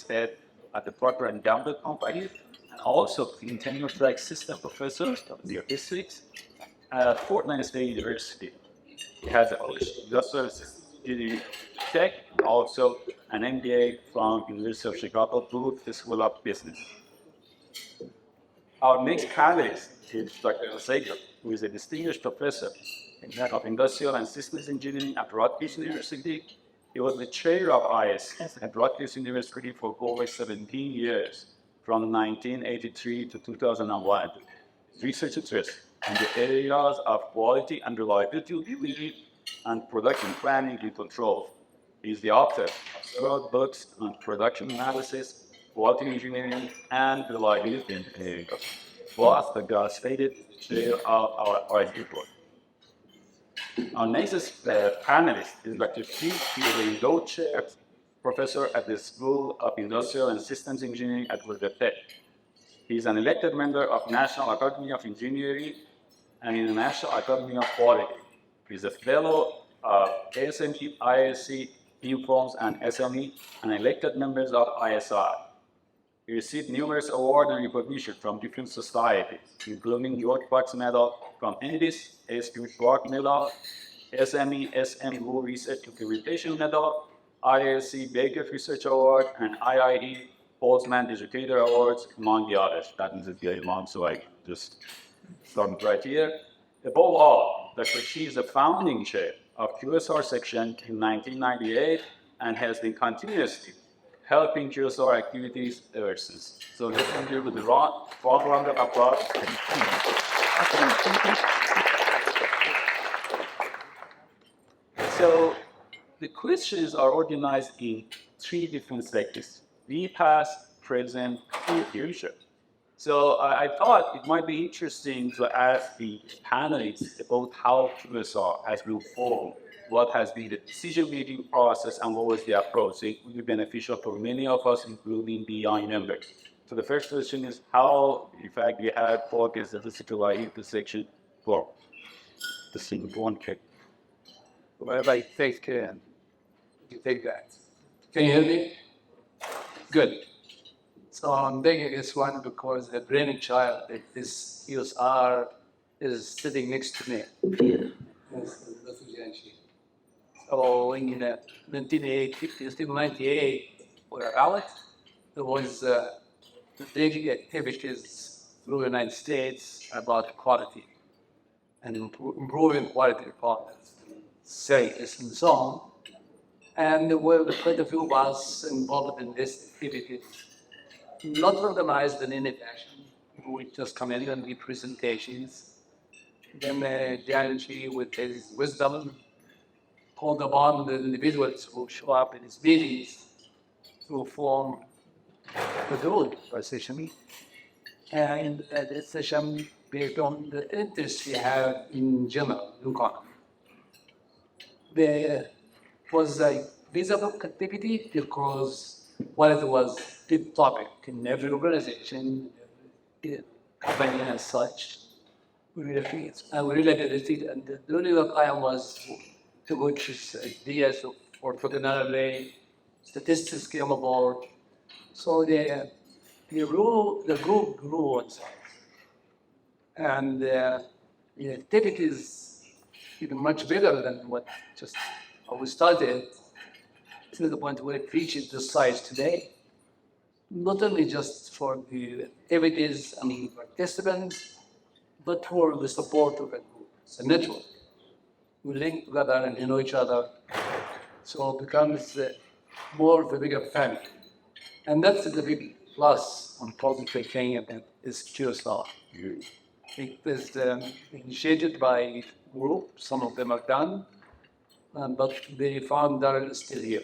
head at the Procter and Gamble company, and also in tenure track assistant professor of physics at Portland State University. He has a industrial engineering tech, also an MBA from University of Chicago Booth School of Business. Our next panelist is Dr. Sager, who is a distinguished professor of Industrial and Systems Engineering at Rutgers University. He was the chair of IS at Rutgers University for over 17 years, from 1983 to 2001. Research interests in the areas of quality and reliability and production planning and control. He is the author of several books on production analysis, quality engineering, and reliability engineering. Was the graduated chair of our R&D board. Our next panelist is Dr. Steve. He is a law chair professor at the School of Industrial and Systems Engineering at Georgia Tech. He is an elected member of National Academy of Engineering and International Academy of Quality. He is a fellow of ASME, ISC, UFOMS, and SME, and elected members of ISI. He received numerous awards and recognition from different societies, including George Fox Medal from ENDIS, S.Q. Schwartz Medal, SME, SMU Research Accreditation Medal, ISC Baker Research Award, and IIE Boltzmann Educator Awards, among the others. That is very long, so I just start right here. Above all, Dr. Shi is the founding chair of QSR section in 1998 and has been continuously helping QSR activities ever since. So let's continue with the round of applause. So the questions are organized in three different sections: the past, present, and future. So I thought it might be interesting to ask the panelists about how QSR has moved forward, what has been the decision-making process, and what was the approach. It would be beneficial for many of us, including the young members. So the first question is how, in fact, we had focused at the situation intersection for the single one kick. Whatever I take care, you take that. Can you hear me? Good. So I'm taking this one because the brainchild that this QSR is sitting next to me. So in 1998, or around, there was big activities through the United States about quality and improving quality requirements, service, and so on. And there were quite a few of us involved in this activity, not organized in any fashion. We just come in and give presentations. Then Janji, with his wisdom, called upon the individuals who show up in his meetings to form the group session. And this session based on the interest we have in general, Luncheon. There was a visible activity because quality was the topic in every organization, every company as such. We really did it, and the only time was to which is ideas for another way, statistics came aboard. So the group grew on size. And the activities even much bigger than what just how we started, to the point where it reaches the size today. Not only just for the activities and the participants, but for the support of it. It's a network. We link together and know each other, so it becomes more of a bigger family. And that's the big plus on positive thinking about this QSR. It was initiated by group, some of them are done, but the founder is still here.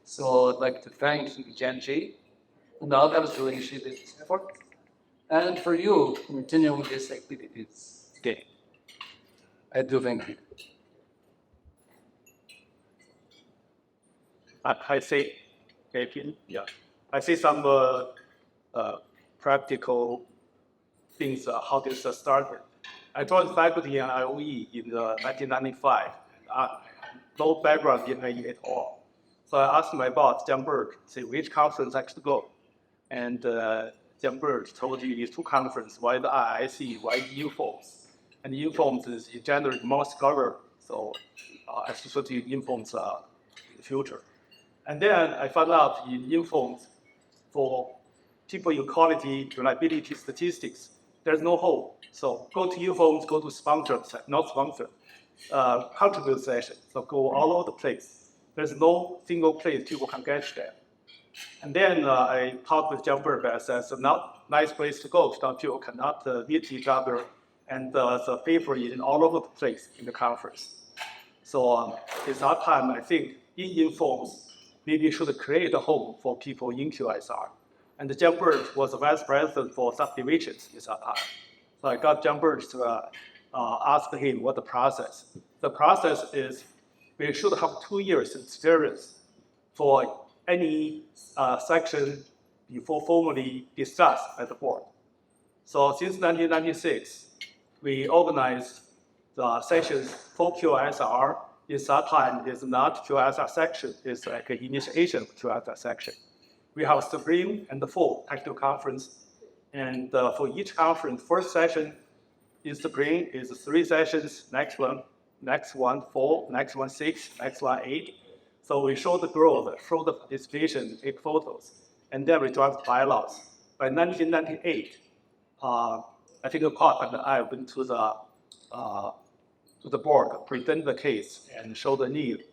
So I'd like to thank Janji and the others who initiated this effort, and for you continuing these activities today. I do thank you. I see, I see some practical things, how this started. I joined faculty in IOE in 1995. No background in IE at all. So I asked my boss, John Bird, say which conference I should go. And John Bird told me these two conferences, why the IIC, why the UFOMS. And UFOMS is generally more scholar, so I should go to UFOMS in the future. And then I found out in UFOMS, for people in quality reliability statistics, there's no hope. So go to UFOMS, go to sponsored, not sponsored, contribute session. So go all over the place. There's no single place people can get there. And then I talked with John Bird. I said, it's not a nice place to go. Some people cannot meet each other, and the paper is all over the place in the conference. So it's that time, I think, in UFOMS, maybe should create a home for people in QSR. And John Bird was the vice president for subdivisions at that time. So I got John Bird to ask him what the process. The process is we should have 2 years experience for any section before formally discussed at the board. So since 1996, we organized the sessions for QSR. Is that time is not QSR section, it's like an initiation of QSR section. We have spring and the fall technical conference. And for each conference, first session in spring is 3 sessions, next one 4, next one 6, next one 8. So we show the growth, show the participation, take photos, and then we draft bylaws. By 1998, I think Clark and I went to the board, present the case, and show the need.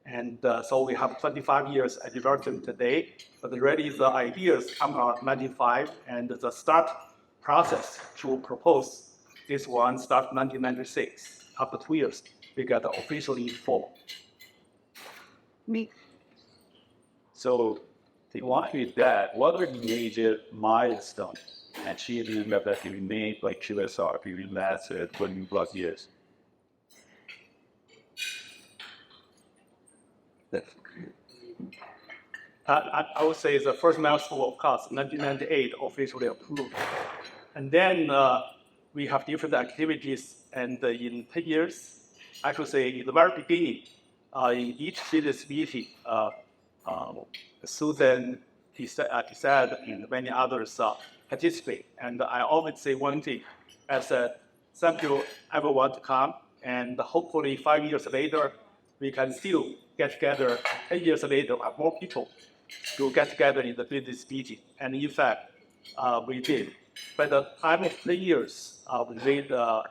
And so we have 25 years at development today, but already the ideas come out 95, and the start process to propose this one start 1996. After 2 years, we got officially formed. So, along with that, what are the major milestones achievements that you made by QSR during the last 20 plus years? I would say the first milestone, of course, 1998 officially approved. And then we have different activities, and in 10 years, I should say in the very beginning, in each business meeting, Susan, said, and many others participate. And I always say one thing, I said, thank you everyone to come, and hopefully 5 years later, we can still get together. 10 years later, have more people to get together in the business meeting. And in fact, we did. By the time of 3 years, we made a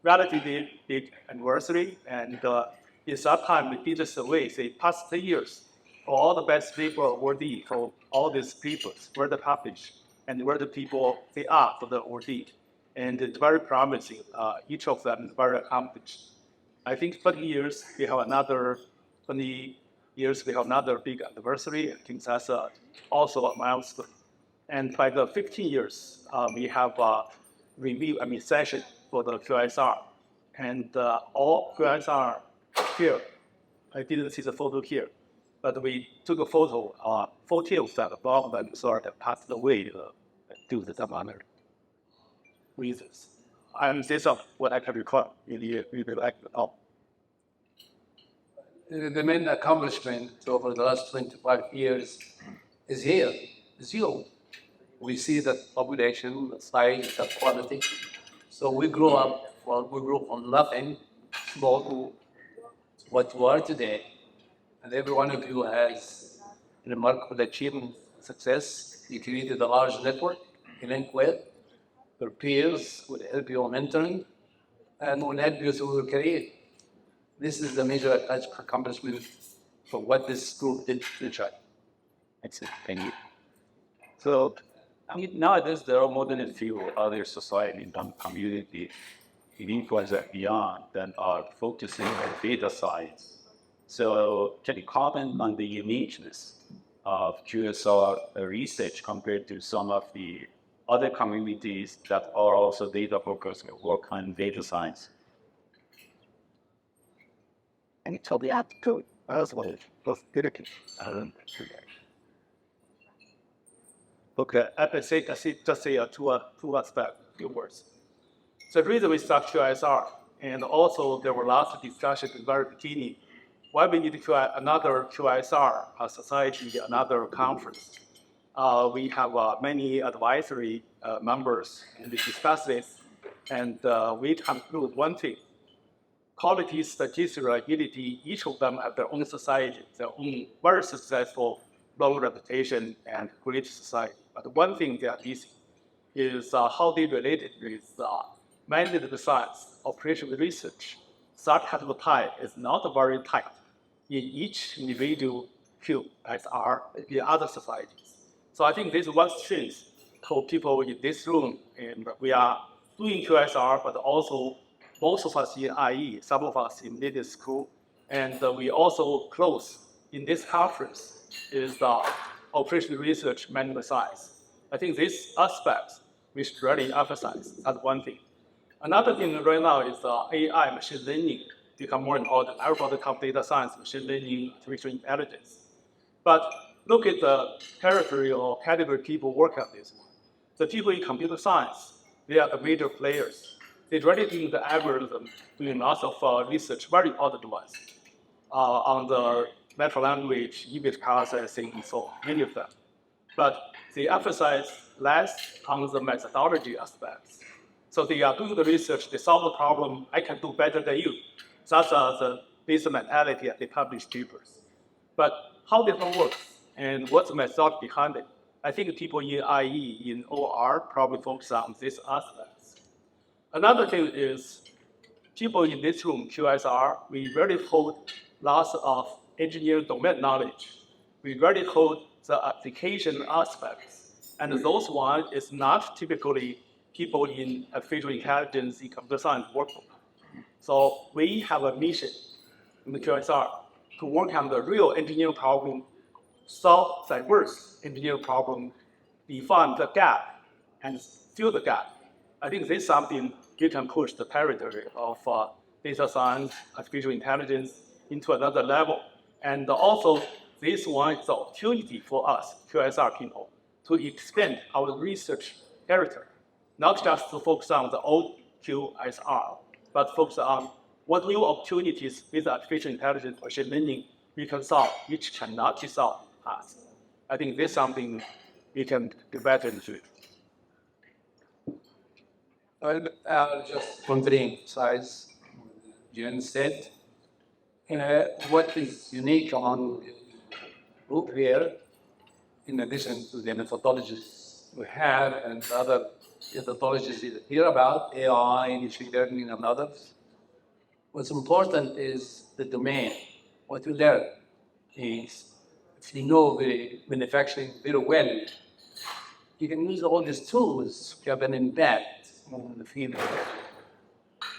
relatively big anniversary, and in that time, we did a survey, say, past 3 years, for all the best people awardee, for all these people, where the published, and where the people they are for the awardee. And it's very promising. Each of them is very accomplished. I think 20 years, we have another 20 years, we have another big anniversary. I think that's also a milestone. And by the 15 years, we have a review, session for the QSR. And all QSR here, I didn't see the photo here, but we took a photo, 40 of them, above them, sort of passed away due to some other reasons. And this is what I can recall in the The main accomplishment over the last 25 years is here, is you. We see that population, the size, the quality. So we grew up, we grew from nothing, small to what we are today. And every one of you has remarkable achievement, success. You created a large network in Inkwell. Your peers will help you on mentoring and will help you through your career. This is the major accomplishment for what this group did to try. Excellent, thank you. So, nowadays there are more than a few other society and community in influence and beyond that are focusing on data science. So, can you comment on the uniqueness of QSR research compared to some of the other communities that are also data focused and work on data science? And it's totally up to as well. Okay, I say just say two aspects, few words. The reason we start QSR, and also there were lots of discussions at the very beginning, why we need another QSR, a society, another conference. We have many advisory members, and we discuss this, and we conclude one thing. Quality, statistical ability, each of them have their own society, their own very successful, long reputation, and great society. But one thing they are missing is how they related with management science, operational research. That kind of tie is not very tight in each individual QSR in other societies. So I think this is one strength for people in this room, and we are doing QSR, but also most of us in IE, some of us in middle school, and we also close in this conference is operational research management science. I think these aspects we should really emphasize. That's one thing. Another thing right now is AI, machine learning, become more important. Everybody comes data science, machine learning, artificial intelligence. But look at the territory or category people work on this one. The people in computer science, they are the major players. They're already doing the algorithm, doing lots of research, very important ones, on the natural language, image processing, and so on, many of them. But they emphasize less on the methodology aspects. So they are doing the research, they solve the problem, I can do better than you. That's the basic mentality that they publish papers. But how this one works and what's the method behind it, I think people in IE, in OR, probably focus on these aspects. Another thing is people in this room, QSR, we really hold lots of engineering domain knowledge. We really hold the application aspects. And those one is not typically people in artificial intelligence, in computer science work on. So we have a mission in the QSR to work on the real engineering problem, solve diverse engineering problem, define the gap, and fill the gap. I think this is something you can push the territory of data science, artificial intelligence into another level. And also, this one is the opportunity for us, QSR people, to expand our research territory, not just to focus on the old QSR, but focus on what new opportunities with artificial intelligence, machine learning, we can solve, which cannot be solved in the past. I think this is something we can do better into. I'll just want to emphasize what Jen said. What is unique among the group here, in addition to the methodologies we have and other methodologies you hear about, AI, machine learning, and others, what's important is the domain. What you learn is, if you know the manufacturing very well, you can use all these tools to have an impact on the field.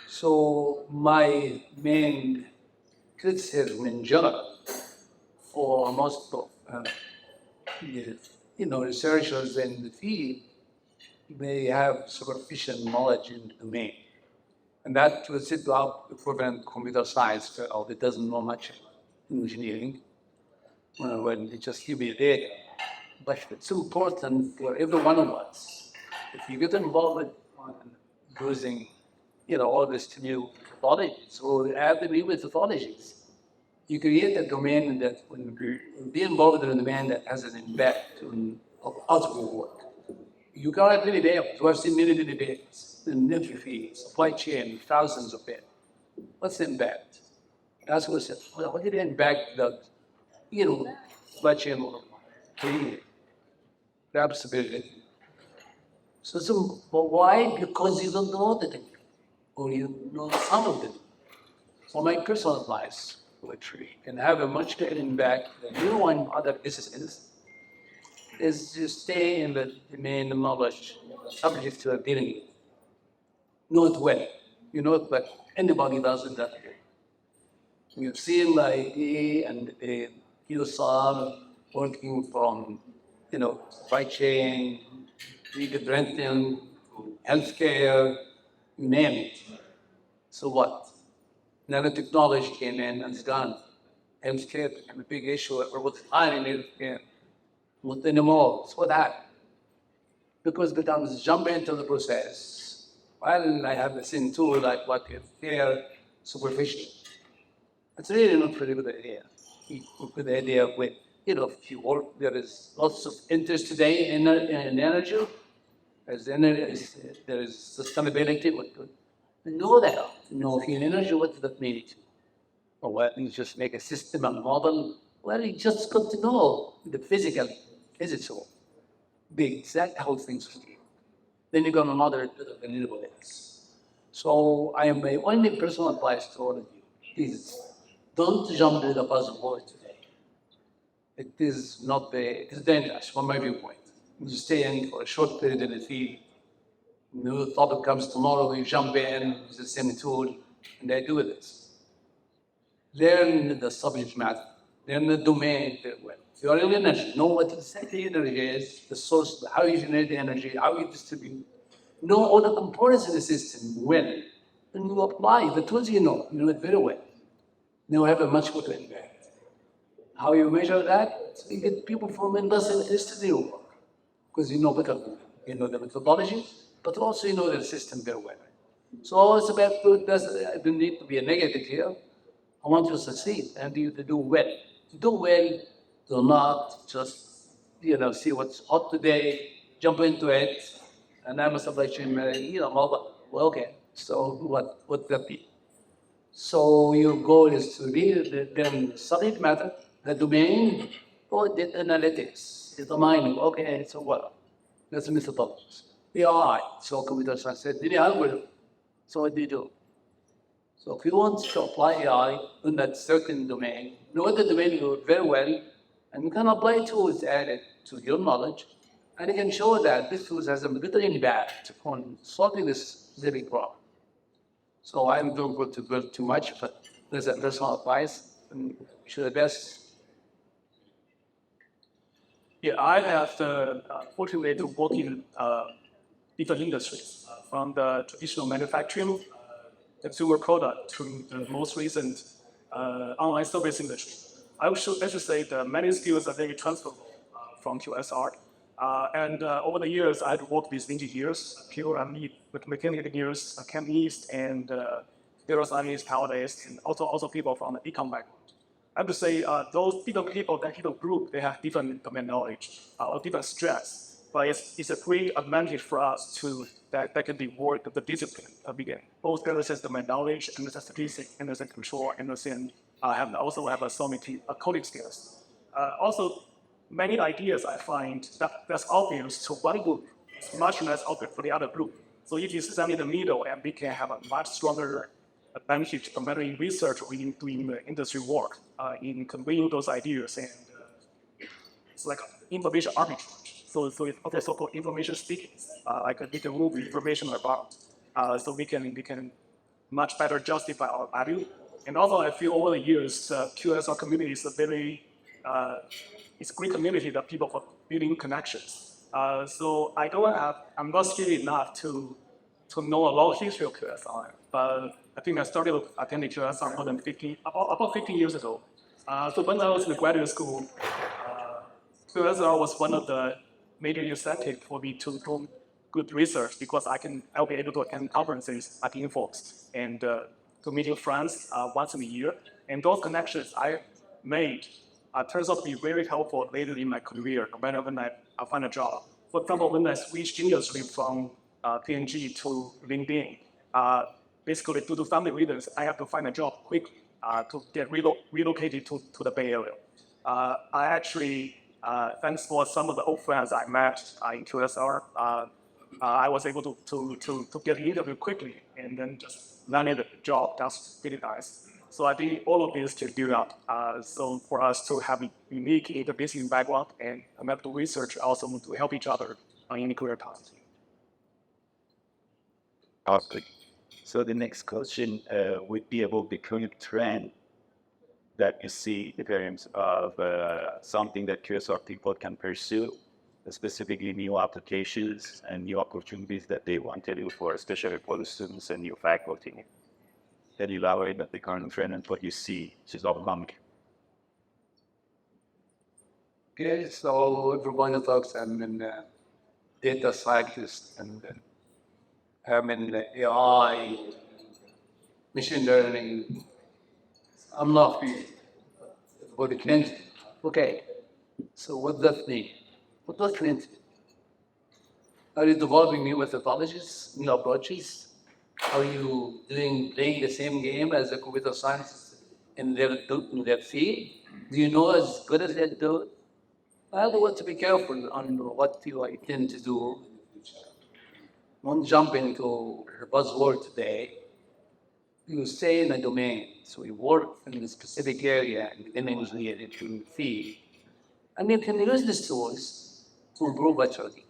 So my main criticism in general for most of researchers in the field, they have superficial knowledge in the domain. And that will sit out equivalent computer science fellow that doesn't know much in engineering, when they just give you data. But it's important for every one of us. If you get involved in using, all these new methodologies or have the new methodologies, you create a domain that will be involved in a domain that has an impact on output work. You can have many data. We have seen many debates in every field, supply chain, thousands of it. What's the impact? That's what said. What did the impact the supply chain will create? Absolutely. So why? Because you don't know the thing, or you know some of them. So my personal advice, poetry, can have a much greater impact than you and other businesses, is to stay in the domain of knowledge, subject to dealing with. Know it well. You know it, but anybody does it that way. We've seen the ID and the QSR working from, supply chain, legal renting, healthcare, you name it. So what? Nanotechnology came in and it's gone. Healthcare became a big issue. Or what's hiring healthcare? Not anymore. So that? Because it becomes jump into the process. Well, I have seen too, like what healthcare superficial. It's really not very good idea. Good idea with, if you work, there is lots of interest today in energy. There is sustainability. Know that. Know if in energy, what does that mean? Or what, you just make a system, a model. Well, you just got to know the physical, the exact how things work. Then you're going to monitor it to the renewable else. So I am my only personal advice to all of you is don't jump with the buzzword today. It is not it is dangerous from my viewpoint. You stay in for a short period in the field. New topic comes tomorrow, you jump in, use the same tool, and they do this. Learn the subject matter, learn the domain very well. If you are in energy, know what exactly energy is, the source, how you generate the energy, how you distribute. Know all the components of the system well. And you apply the tools you know it very well. Now have a much better impact. How you measure that? So you get people from industry to do work. Because you know better than them. You know the methodology, but also you know the system very well. So it's about I don't need to be a negative here. I want you to succeed and you to do well. To do well, do not just see what's hot today, jump into it, and I'm a supply chain manager. Well, okay. So what would that be? So your goal is to read the subject matter, the domain, or the analytics, the mining. Okay, so what? That's the methodologies. AI, so computer science, the algorithm. So what do you do? So if you want to apply AI in that certain domain, know the domain very well, and you can apply tools added to your knowledge, and you can show that this tool has a little impact on solving this specific problem. So I don't want to build too much, but there's a personal advice, and should the best. Yeah, I have the fortunate to work in different industries, from the traditional manufacturing, consumer product, to the most recent online service industry. I should say that many skills are very transferable from QSR. Over the years, I've worked with engineers, pure and with mechanical engineers, chemists, and data scientists, nowadays, and also people from the econ background. I have to say, those different people, that different group, they have different domain knowledge or different strengths. But it's a great advantage for us that can be work of the discipline begin. Both understand domain knowledge, understand statistics, understand control, understand also have a coding skills. Also, many ideas I find that's obvious to one group, it's much less obvious for the other group. So if you stand in the middle, and we can have a much stronger advantage, no matter in research or in doing the industry work, in conveying those ideas, and it's like information arbitrage. So it's also so-called information speaking, like we can move information about, so we can much better justify our value. And also, I feel over the years, QSR community is a very it's a great community that people are building connections. So I'm not skilled enough to know a lot of history of QSR, but I think I started attending QSR more than about 15 years ago. So when I was in graduate school, QSR was one of the major incentives for me to do good research because I'll be able to attend conferences at Infox and to meeting friends once a year. And those connections I made turns out to be very helpful later in my career, when I find a job. For example, when I switched industry from PNG to LinkedIn, basically due to family reasons, I have to find a job quickly to get relocated to the Bay Area. I actually, thanks for some of the old friends I met in QSR, I was able to get an interview quickly and then just landed a job. That's really nice. So I think all of this to build up. So for us to have a unique interdisciplinary background and medical research, also to help each other in career paths. Okay. So the next question would be about the current trend that you see in terms of something that QSR people can pursue, specifically new applications and new opportunities that they want to do for, especially for the students and new faculty. Can you elaborate on the current trend and what you see which is upcoming? Okay, so everyone talks, I'm in data scientist, and I'm in AI, machine learning, I'm not creative. Everybody can. Okay. So what does that mean? What does creative? Are you developing new methodologies, new approaches? Are you playing the same game as the computer scientists in their field? Do you know as good as they do? I want to be careful on what you intend to do. Don't jump into a buzzword today. You stay in a domain. So you work in a specific area in engineering field. And you can use these tools to improve actually.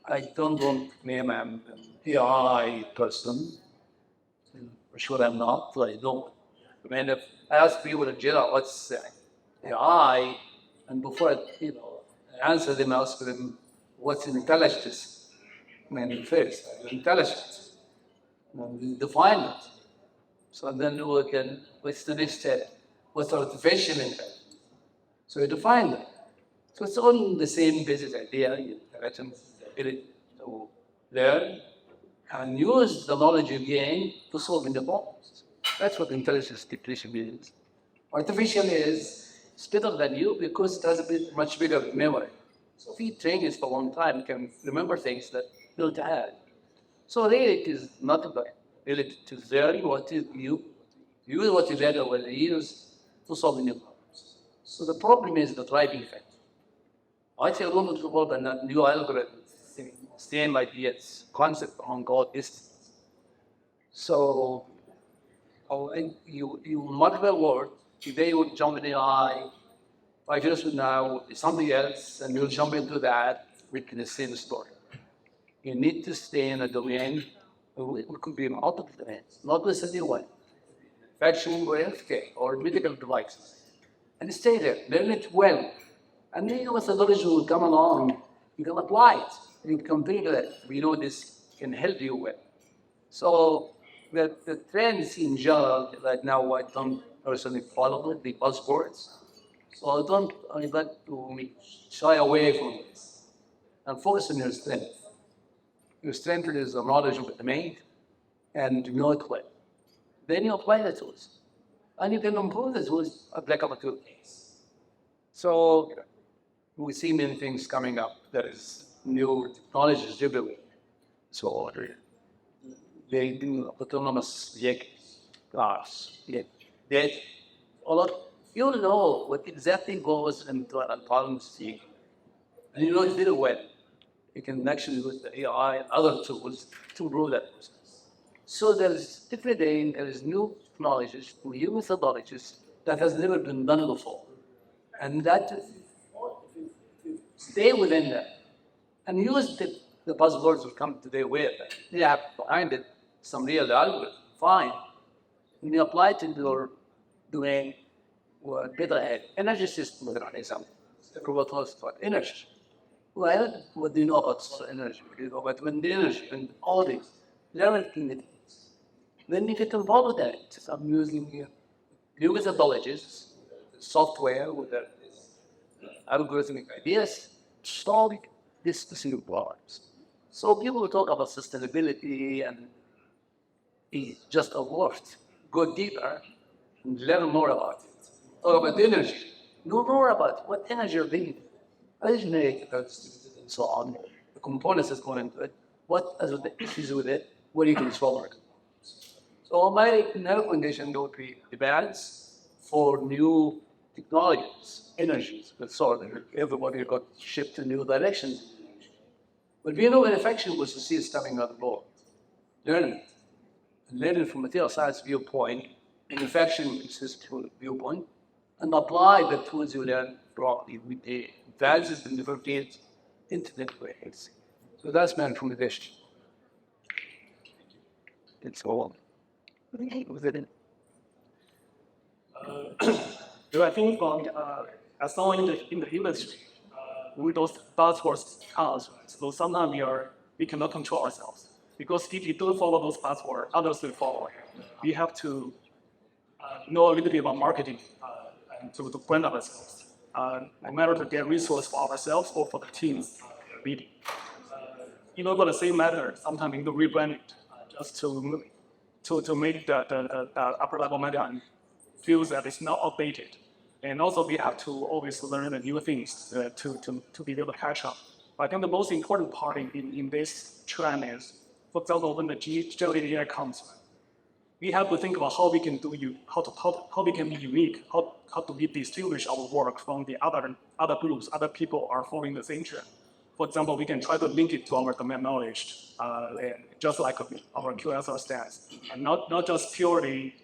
I don't want to claim I'm an AI person. For sure I'm not. I don't. I mean, if I ask people in general what's AI, and before I answer them, I ask them what's intelligence. I mean, first, intelligence. And we define it. So then we can, what's the next step? What's artificial intelligence? So we define that. So it's all the same basic idea, intelligence, the ability to learn and use the knowledge you gain to solve the problems. That's what intelligence depletion means. Artificial is better than you because it has much bigger memory. So if you train it for a long time, you can remember things that you don't have. So really, it is not about ability to learn what you use what you learn over the years to solve new problems. So the problem is the driving factor. I say a lot of people that new algorithms, same ideas, concept on God is. So you multiple word, today you would jump in AI, 5 years from now, something else, and you'll jump into that with the same story. You need to stay in a domain, it could be multiple domains, not necessarily one. Fashion or healthcare or medical devices. And stay there, learn it well. And then methodology will come along, you can apply it, and you can bring it. We know this can help you well. So the trends in general right now, I don't personally follow the buzzwords. So I like to shy away from this and focus on your strength. Your strength is the knowledge of the domain and you know it well. Then you apply the tools. And you can improve the tools applicable to your case. So we see many things coming up. There is new technologies everywhere. So they do autonomous vehicles, cars, that a lot. You know what exactly goes into an autonomous vehicle, and you know it very well. You can actually use the AI and other tools to improve that process. So every day there is new technologies, new methodologies that has never been done before, and that stay within that and use the buzzwords will come today with. You have behind it some real algorithm, fine. When you apply it in your domain, or better at energy system, for example, about energy. Well, what do you know about energy? What do you know about wind energy and all these? Learn things. Then you get involved in it. So I'm using new methodologies, software with the algorithmic ideas, solving these specific problems. So people will talk about sustainability and it's just a word. Go deeper and learn more about it. Talk about energy. Know more about what energy you're being. Originate and so on. The components that go into it. What are the issues with it? What you can solve it. So my recommendation would be demands for new technologies, energies, but sort of everybody got shipped in new directions. But we know manufacturing was to see it coming on board. Learn it. And learn it from material science viewpoint, manufacturing system viewpoint, and apply the tools you learn broadly with the advances in different fields into the ways. So that's my recommendation. It's all. Within. I think from as someone in the industry, with those buzzwords comes, so sometimes we cannot control ourselves because if you don't follow those buzzwords, others will follow. We have to know a little bit about marketing and to brand ourselves. No matter to get resource for ourselves or for the teams leading. In order the same matter, sometimes in the rebranding, just to make the upper level media feels that it's not outdated. And also we have to always learn the new things to be able to catch up. I think the most important part in this trend is, for example, when the generative AI comes, we have to think about how we can how we can be unique, how do we distinguish our work from the other groups, other people are following the same trend. For example, we can try to link it to our domain knowledge, just like our QSR stats, and not just purely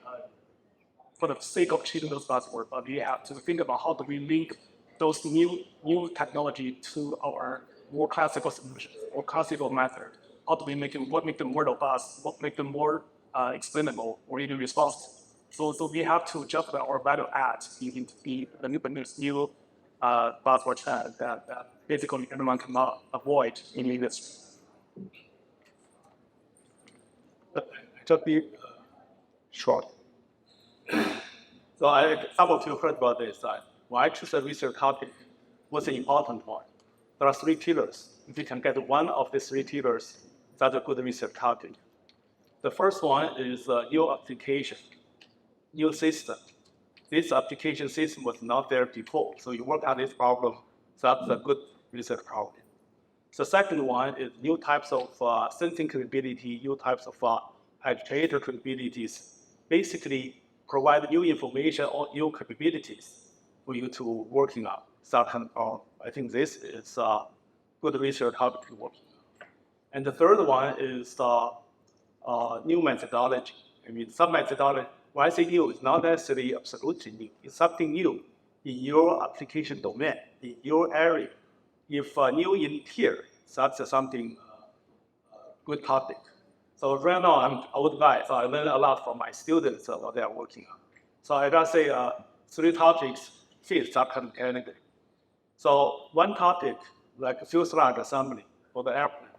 for the sake of treating those buzzwords, but we have to think about how do we link those new technology to our more classical solutions or classical method. How do we make them more robust, what make them more explainable or even responsive? So we have to just our value add in the new buzzword trend that basically everyone cannot avoid in the industry. Just be short. So some of you heard about this. When I choose a research topic, what's the important one? There are 3 pillars. If you can get one of these 3 pillars, that's a good research topic. The first one is new application, new system. This application system was not there before, so you work on this problem, so that's a good research problem. The second one is new types of sensing capability, new types of actuator capabilities. Basically, provide new information or new capabilities for you to working on. I think this is a good research topic to work on. And the third one is new methodology. I mean, some methodology, when I say new, it's not necessarily absolutely new. It's something new in your application domain, in your area. If new in here, that's something good topic. So right now, I'm old guy, so I learn a lot from my students what they are working on. So I just say 3 topics fit that kind of category. So one topic, like fuselage assembly for the airplane.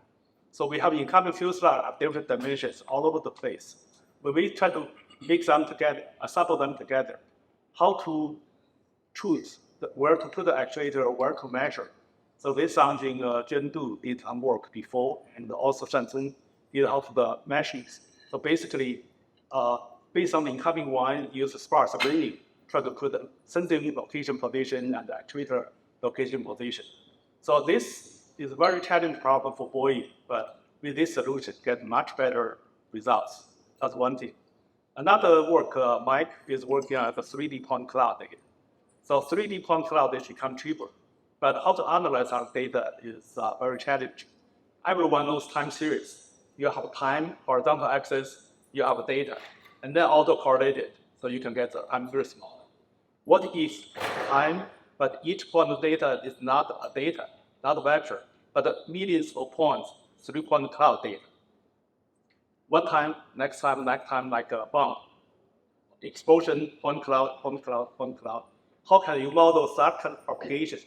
So we have incoming fuselage of different dimensions all over the place. When we try to mix them together, assemble them together, how to choose where to put the actuator or where to measure. So this is something Zhendu did some work before, and also Shenzhen did out the meshings. So basically, based on the incoming one, use sparse learning, try to put the sensing location position and the actuator location position. So this is a very challenging problem for Boeing, but with this solution, get much better results. That's one thing. Another work, Mike is working on the 3D point cloud data. So 3D point cloud is become cheaper, but how to analyze our data is very challenging. Everyone knows time series. You have time, horizontal axis, you have data, and then auto-correlated, so you can get the time series model. What if time, but each point of data is not a data, not a vector, but millions of points, 3-point cloud data. One time, next time, like a bomb. Explosion, point cloud, point cloud, point cloud. How can you model that kind of application?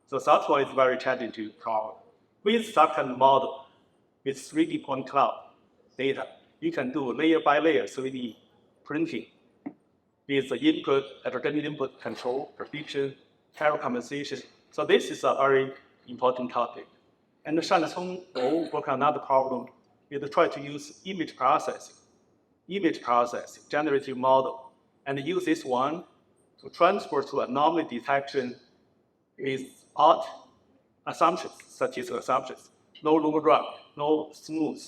So that's why it's very challenging problem. With that kind of model, with 3D point cloud data, you can do layer by layer 3D printing with the input, heterogeneous input control, prediction, error compensation. So this is a very important topic. And Shenzhen will work on another problem is to try to use image processing, generative model, and use this one to transfer to anomaly detection without assumptions, such as assumptions. No log, no smooth,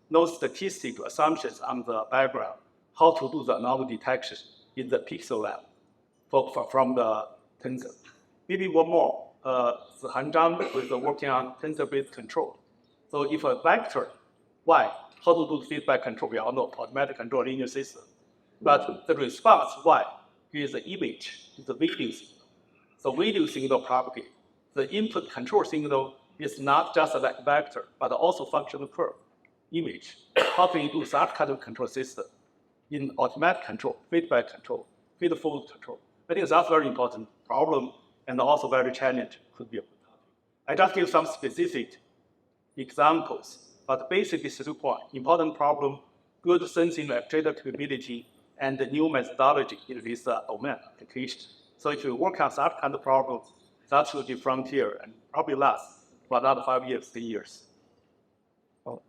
no statistical assumptions on the background. How to do the anomaly detection in the pixel lab from the tensor. Maybe one more. The Han Zhang is working on tensor-based control. So if a vector, y, how to do feedback control? We all know automatic control linear system. But the response, y, is the image, is the video signal. So video signal propagate. The input control signal is not just a vector, but also functional curve, image. How can you do that kind of control system in automatic control, feedback control, feed-forward control? I think that's a very important problem and also very challenging, could be a good topic. I just give some specific examples, but basically 3 points. Important problem, good sensing actuator capability, and the new methodology in this domain application. So if you work on that kind of problem, that should be frontier and probably last for another 5 years, 10 years. Oh,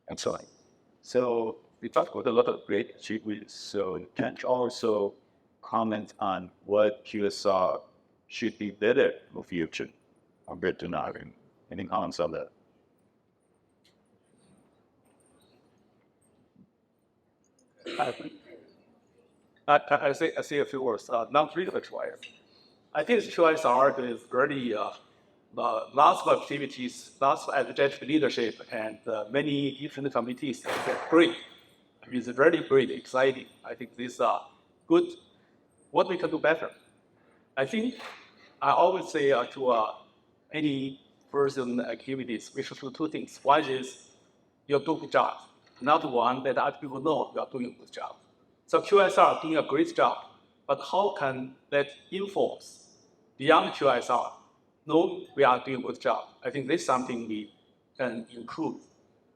excellent. So we talked about a lot of great achievements. So can you also comment on what QSR should be better for future compared to now? Any comments on that? I say a few words. Non-research wise, I think QSR is really lots of activities, lots of executive leadership, and many different committees. That's great. It's really great, exciting. I think these are good. What we can do better? I think I always say to any person activities, we should do two things. One is you're doing a good job. Another one that other people know you are doing a good job. So QSR doing a great job, but how can that influence beyond QSR know we are doing a good job? I think this is something we can improve.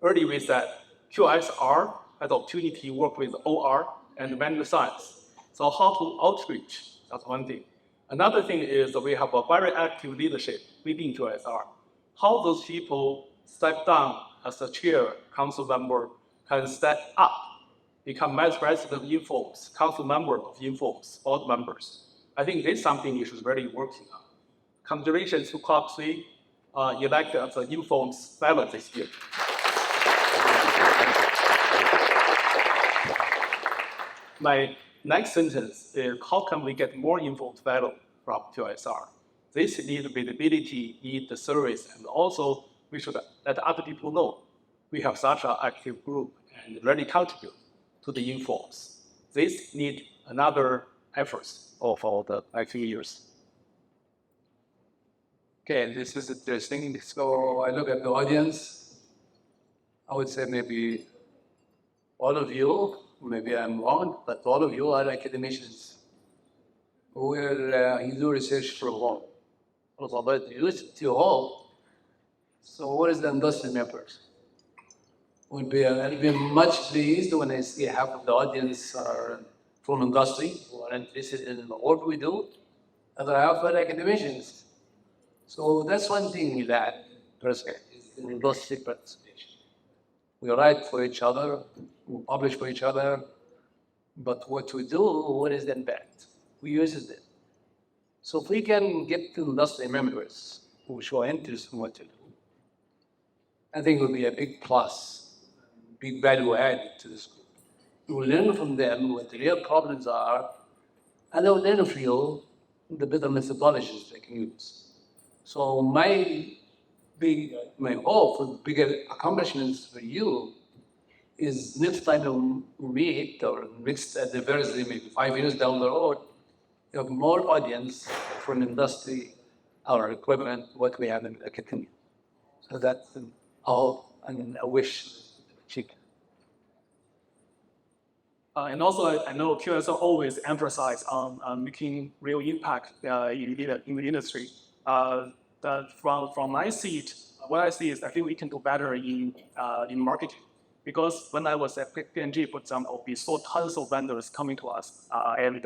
Early we said QSR has opportunity to work with OR and manual science. So how to outreach, that's one thing. Another thing is we have a very active leadership within QSR. How those people step down as a chair, council member, can step up, become vice president of Informs, council member of Informs, board members. I think this is something you should really working on. Congratulations to Club 3, elected as an Informs fellow this year. My next sentence is how can we get more informed fellow from QSR? This needs visibility, need the service, and also we should let other people know we have such an active group and really contribute to the informs. This need another efforts for the next few years. Okay, this is interesting. So I look at the audience. I would say maybe all of you, maybe I'm wrong, but all of you are academicians who will do research for long. But you listen to all. So what is the industry members? I'll be much pleased when I see half of the audience are from industry who are interested in the work we do, and I have academicians. So that's one thing we lack, respect, is industry participation. We write for each other, we publish for each other, but what we do, what is the impact? We use it. So if we can get to industry members who show interest in what to do, I think it will be a big plus, big value added to this group. We will learn from them what the real problems are, and they will learn from you the better methodologies they can use. So my hope for bigger accomplishments for you is next time you meet or next anniversary, maybe 5 years down the road, you have more audience from industry, our equipment, what we have in academia. So that's a hope and a wish. And also, I know QSR always emphasize on making real impact in the industry. From my seat, what I see is I think we can do better in marketing. Because when I was at P&G, for example, we saw tons of vendors coming to us, and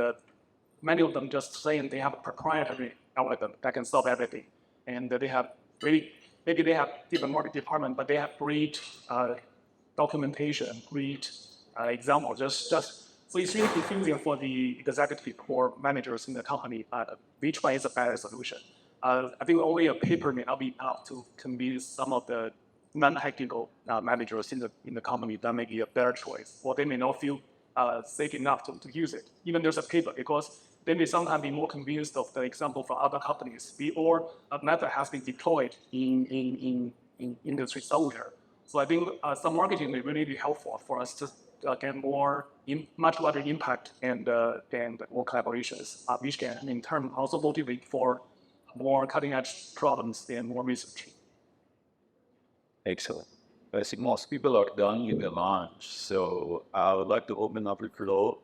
many of them just saying they have a proprietary algorithm that can solve everything, and they have maybe they have different market department, but they have great documentation, great example. Just so it's really confusing for the executive or managers in the company. Which one is a better solution? I think only a paper may not be enough to convince some of the non-technical managers in the company that may be a better choice, or they may not feel safe enough to use it. Even there's a paper, because they may sometimes be more convinced of the example from other companies, or a method has been deployed in industry somewhere. So I think some marketing may really be helpful for us to get much larger impact and more collaborations, which can in turn also motivate for more cutting-edge problems and more research. Excellent. I think most people are done with their lunch, so I would like to open up the floor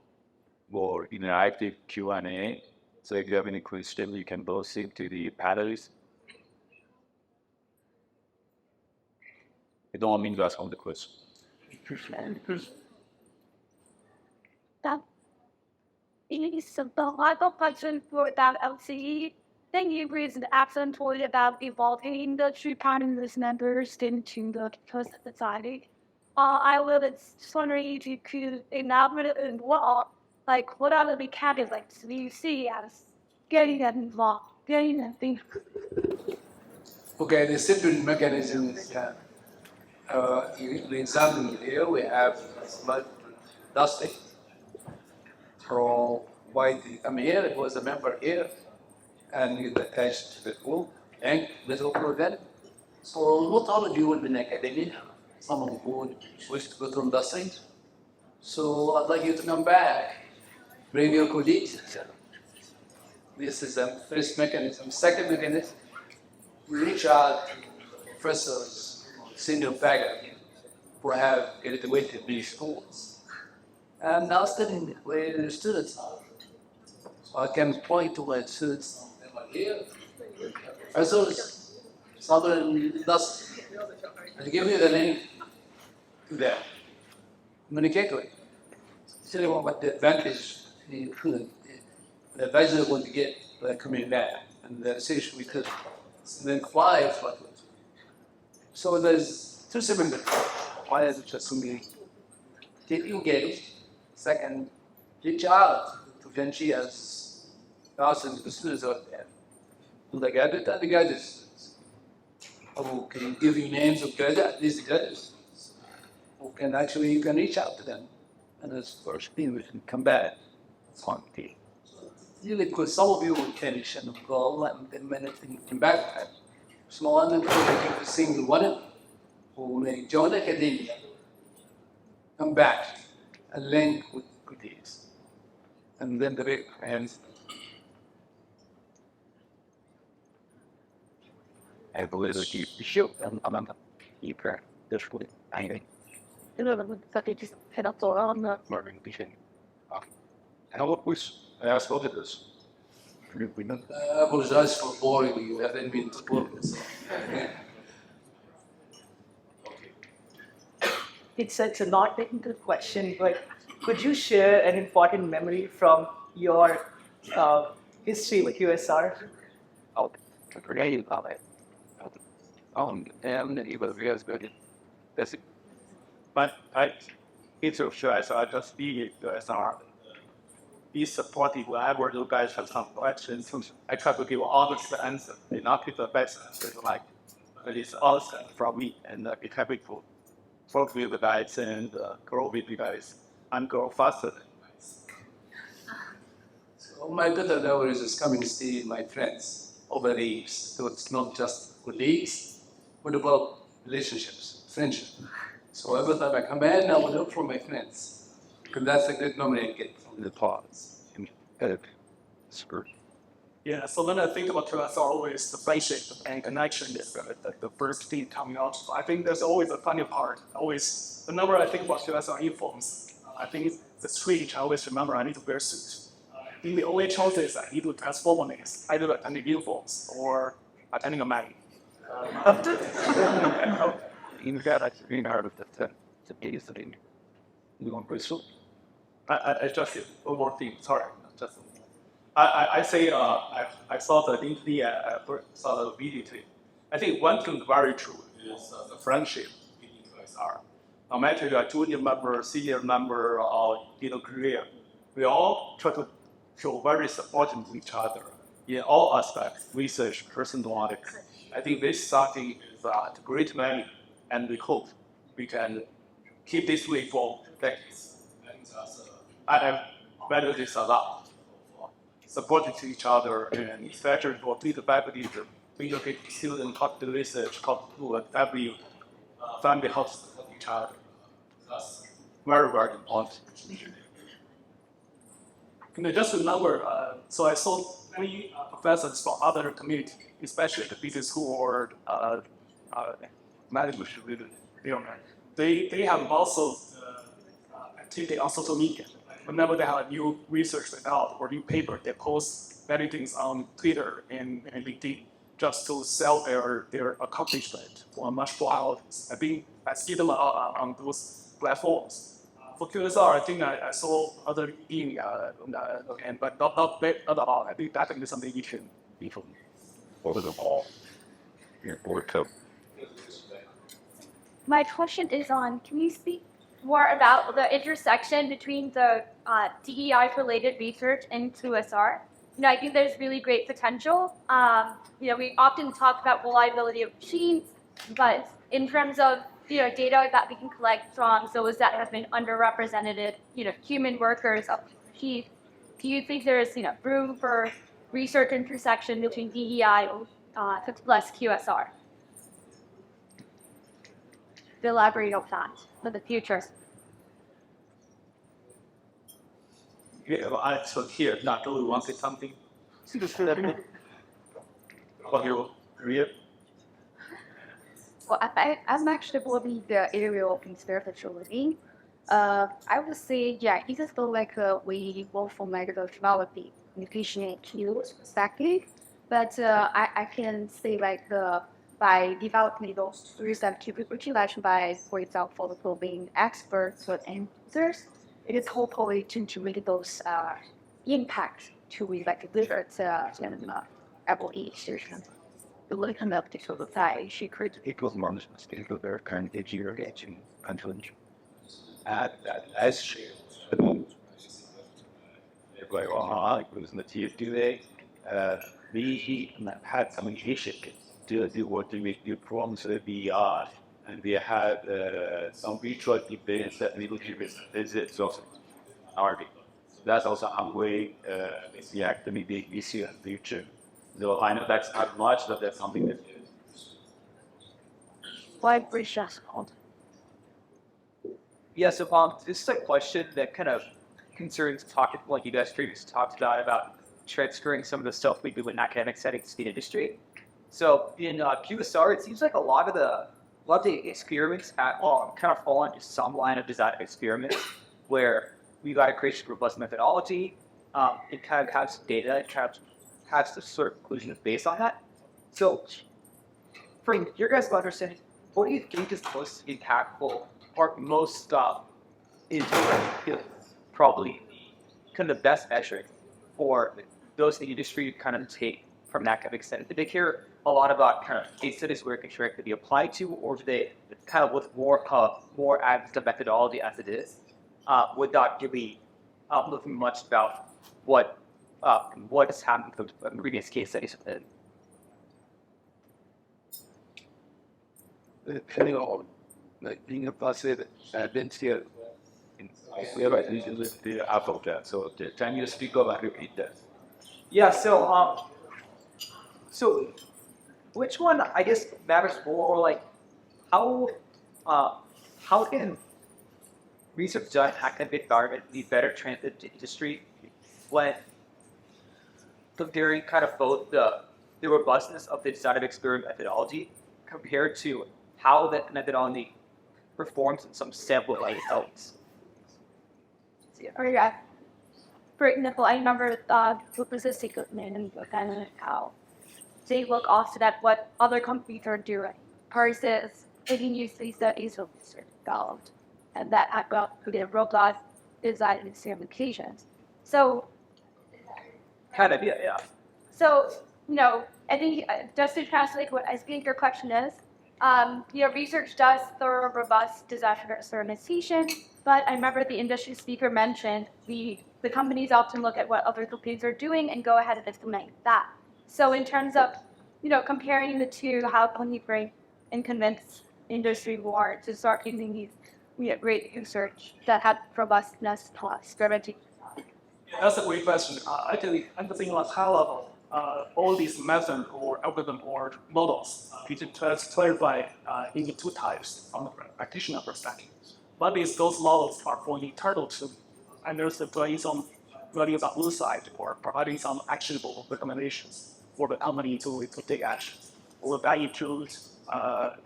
for interactive Q&A. So if you have any questions, you can both it to the panelists. I don't mean to ask all the questions. That is the final question for that LCE. Thank you for the excellent point about evolving industry partners members into the society. I was just wondering if you could elaborate on what are Like, what are the mechanics you see as getting them involved, getting them think? Okay, the discipline mechanism is the example here we have blood dusting from white. I mean, here it was a member here, and it's attached to the wall and little prevent. So not all of you will be in academia. Some of you would wish to go through dusting. So I'd like you to come back, bring your colleagues. This is the first mechanism. Second mechanism, we reach out to professors, senior faculty, who have graduated these schools. And now studying where the students are. So I can point to my students here. Professors, Southern Dust, and give you the name to them. Communicate with. Tell you what the advantage the advisor is going to get by coming back and the session we could then fly. So there's two segments. One is just to get engaged. Second, reach out to Vinci as thousands of students out there. To the graduate and the graduate students. Who can give you names of graduate, these graduates. Who can actually, you can reach out to them. And as first thing, we can come back. Really, because some of you will finish and go and then minutes and come back. Small and then single one who may join academia, come back and link with these. And then the big hands. I believe that you should, and I'm you can this way. I think You know, that it is head up or on the learning vision. And all of which I asked all of this. We know. I apologize for boring you. I didn't mean to bore you. It's such a not technical question, but could you share an important memory from your history with QSR? Oh, to create about it. And it was very good. That's it. But it's your choice. I just be QSR. Be supportive whenever you guys have some questions. I try to give honest answer, not give the best answer. Like it is awesome from me, and be happy to work with the guys and grow with you guys and grow faster. So my daughter nowadays is coming to see my friends over the years. So it's not just colleagues, but about relationships, friendship. So every time I come in, I will look for my friends. Because that's a good memory I get from the pause. Yeah, so when I think about QSR, always the friendship and connection is the first thing coming out. I think there's always a funny part. Always, whenever I think about QSR uniforms, I think the switch, I always remember I need to wear a suit. I think the only choice is I need to dress formally, either attending uniforms or attending a meeting. In fact, I think out of the case that we want to so. I just one more thing. Sorry, just. I say I saw the interview. Saw the video today. I think one thing very true is the friendship between QSR. No matter you're a junior member, senior member, or career, we all try to show very supportive to each other in all aspects, research, personality. I think this is something is a great value, and we hope we can keep this way for decades. I value this a lot. Supporting to each other, and especially for the faculty, we look at students, how to do research, how to do every family how to support each other. That's very, very important. And I just remember, so I saw many professors from other communities, especially the business school or management school, they have also activity on social media. Whenever they have a new research result or new paper, they post many things on Twitter and LinkedIn just to sell their accomplishment for a much more audience. I think I see them on those platforms. For QSR, I think I saw other in but not a lot. I think that is something we can be from. Over the ball. Or to My question is on, can you speak more about the intersection between the DEI-related research and QSR. I think there's really great potential. We often talk about reliability of machines, but in terms of data that we can collect from those that have been underrepresented, human workers of machines, do you think there's room for research intersection between DEI plus QSR? To elaborate on that for the future. Yeah, well, so here, Dr. Lu wants to say something. About your career. Well, I'm actually believing the area of conservatory. I would say, yeah, it is still like we work from like the developing communication skills perspective, but I can say like by developing those recent capabilities by, for example, the being experts or end users, it is hopefully to make those impact to we like deliver to Apple solution. Looking up to the side, she could. It was management skill their current year getting control. As she like, it was in the tier today. We had some initiative to do what we do from the VR, and we had some virtual events that we would visit also RD. That's also a way we actually big issue in the future. Though I know that's not much, but that's something that Why British called? Yeah, so this is a question that kind of concerns talking like you guys previously talked about transferring some of the stuff we do in academic settings to the industry. So in QSR, it seems like a lot of the experiments kind of fall into some line of design experiments where we got to create a robust methodology. It kind of has data, it kind of has the sort of conclusion based on that. So, from your guys' understanding, what do you think is most impactful or most is probably kind of the best metric for those in the industry to kind of take from an academic setting? Did they care a lot about kind of case studies where it can be applied to, or do they kind of with more as the methodology as it is, without really looking much about what has happened with the previous case studies? depending on being a person I've been here in where I usually live the Apple that. So the time you speak about repeat that. Yeah, so which one I guess matters more, or like how can research done in academic environment be better translated to industry when comparing kind of both the robustness of the design of experiment methodology compared to how that methodology performs in some sample elements? Yeah. For example, I remember with the secret man and kind of how they look also at what other companies are doing versus taking use these studies of developed and that have got to get robust design and certifications. So Kind of, yeah. So, I think just to translate what I think your question is, research does thorough, robust disaster certification, but I remember the industry speaker mentioned the companies often look at what other companies are doing and go ahead and implement that. So in terms of, comparing the two, how can you bring and convince industry more to start using these great research that had robustness plus experimentation? That's a great question. Actually, I'm thinking on high level, all these methods or algorithm or models, we can clarify into two types from the practitioner perspective. One is those models are for internal to understand values on one side or providing some actionable recommendations for the company to take action. Or that includes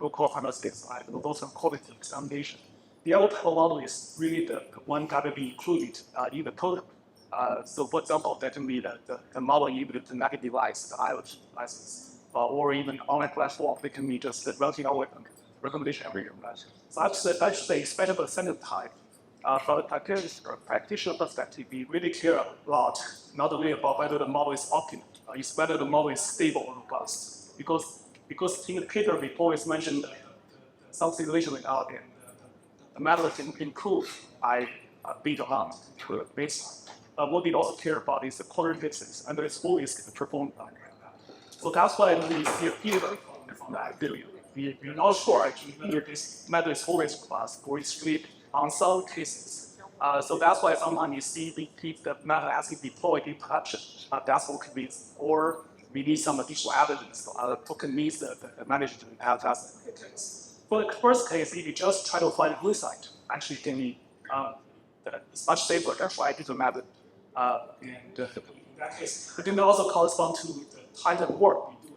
local analytics side, but also quality examination. The other type of model is really the one that will be included in the code. So for example, that can be the model able to make a device, the IoT devices, or even online platform, they can be just the routing algorithm, recommendation algorithm. So I should say especially the center type, from a practitioner perspective, we really care a lot, not only about whether the model is optimal, it's whether the model is stable or robust. Because in the paper we always mentioned some simulation without the method can improve by bit amount to the baseline. What we also care about is the quality basis, and it's always performed. So that's why we see here from that video. We're not sure actually here this method is always fast for strict on some cases. So that's why sometimes you see we keep the method actually deployed in production. That's what could be, or we need some additional evidence to convince the management to have that. For the first case, if you just try to find a blue site, actually can be it's much safer. That's why I did the method. In that case, but then it also correspond to the kind of work we do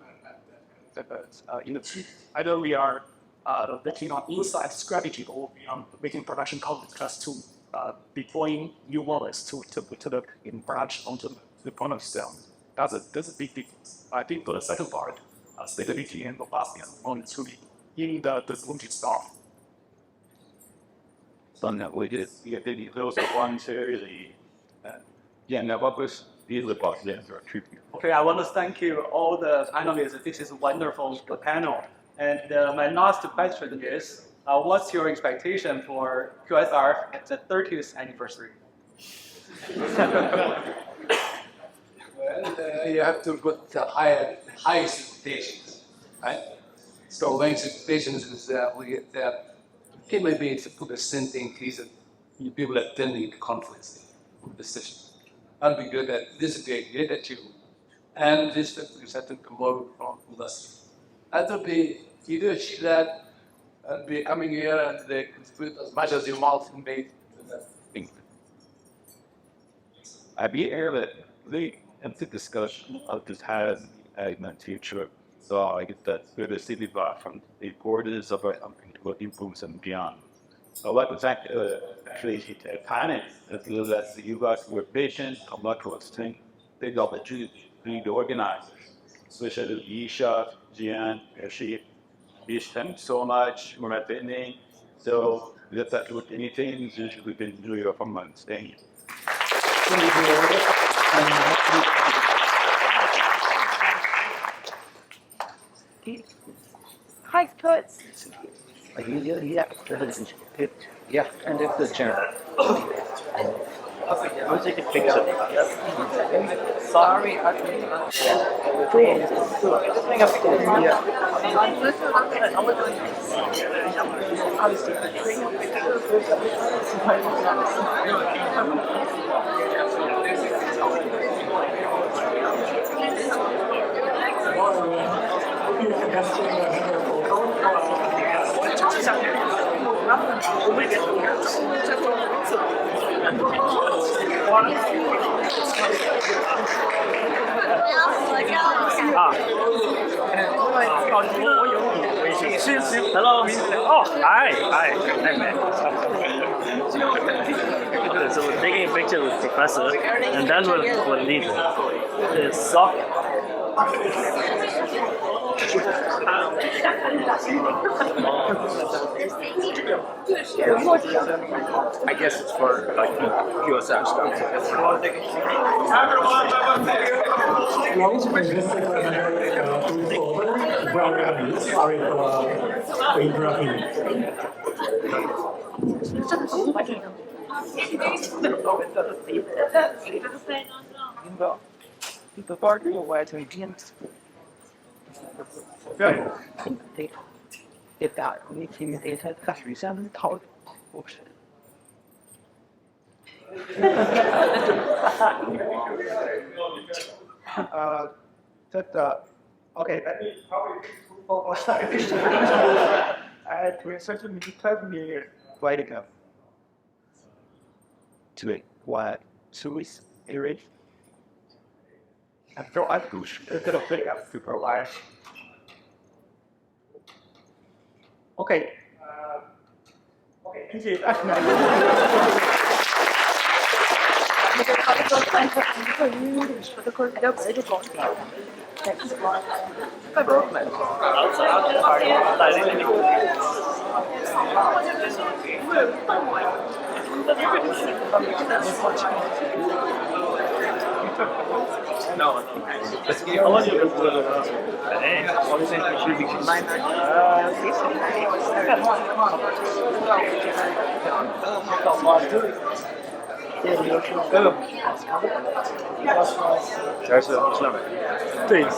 in the team. Either we are working on inside strategy or we are making production context to deploying new models to the in branch onto the point of sale. That's a big difference. I think for the second part, stability and robustness on it's really in the solution stuff. So now we just get the those one to the now what was the other part there for tribute. Okay, I want to thank you all the panelists. This is wonderful panel. And my last question is, what's your expectation for QSR at the 30th anniversary? Well, you have to put the high expectations, right? So my expectations is that we get that it may be to put a cent increase in people attending the conference decision. That'll be good. This is great that you and this 50% promote from industry. That will be you do achieve that and be coming here and they contribute as much as you want and make thing. I'd be here that they have the discussion of this has a future. So I get that for the city bar from the borders of our influence and beyond. So what was actually panic as well as you guys were patient, come back to us, big opportunity to organize, especially Yisha, Jian, Hershey. We spent so much, we're at the ending. So that's with anything, we've been doing it for months. Thank you. Hi, Kurt. Yeah, and it's the general. I'll take a picture. Sorry, I Hello. Oh, hi. So we're taking a picture with the professor, and then we'll need the sock. I guess it's for like QSR stuff. Sorry for interrupting. The party will wear to Indians. Good. Get that. We can get it. That's reason. Talk. Okay, let me probably to certainly tell me why to go. To it, what? Swiss, Eric? After I push, it's gonna pick up super wide. Okay. Okay, thank you. No. Let's get How was your Hey, what is it? Should be That's it. Thanks.